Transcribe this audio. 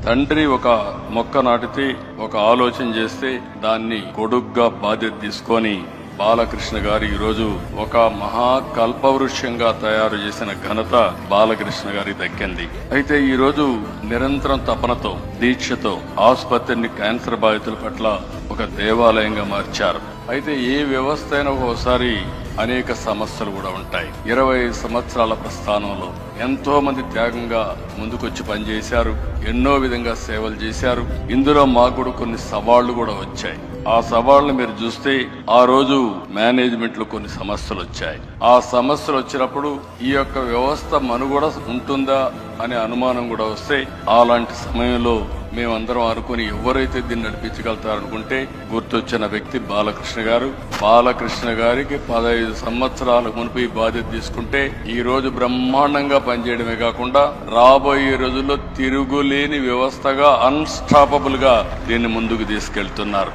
తండ్రి ఒక మొక్క నాటితే, ఒక ఆలోచన చేస్తే దాన్ని కొడుగ్గా బాధ్యత తీసుకొని బాలకృష్ణ గారు ఈరోజు ఒక మహా కల్పవృక్షంగా తయారు చేసిన ఘనత బాలకృష్ణ గారికి దక్కింది. అయితే ఈరోజు నిరంతరం తపనతో, దీక్షతో ఆసుపత్రిని క్యాన్సర్ బాధితుల పట్ల ఒక దేవాలయంగా మార్చారు. అయితే ఏ వ్యవస్థ అయినా ఒకసారి అనేక సమస్యలు కూడా ఉంటాయి. 20 సంవత్సరాల ప్రస్థానంలో ఎంతో మంది త్యాగంగా ముందుకొచ్చి పనిచేశారు, ఎన్నో విధంగా సేవలు చేశారు. ఇందులో మాకు కూడా కొన్ని సవాళ్లు కూడా వచ్చాయి. ఆ సవాళ్లు మీరు చూస్తే ఆ రోజు మేనేజ్మెంట్ లో కొన్ని సమస్యలు వచ్చాయి. ఆ సమస్యలు వచ్చినప్పుడు ఈ యొక్క వ్యవస్థ మనుగడ ఉంటుందా అనే అనుమానం కూడా వస్తే, అలాంటి సమయంలో మేమందరం అనుకుని ఎవరైతే దీన్ని నడిపించగలుగుతారనుకుంటే గుర్తొచ్చిన వ్యక్తి బాలకృష్ణ గారు. బాలకృష్ణ గారికి 15 సంవత్సరాల మునుపు ఈ బాధ్యత తీసుకుంటే ఈ రోజు బ్రహ్మాండంగా పనిచేయడమే కాకుండా రాబోయే రోజుల్లో తిరుగులేని వ్యవస్థగా, అన్స్టాపబుల్ గా దీన్ని ముందుకు తీసుకెళ్తున్నారు.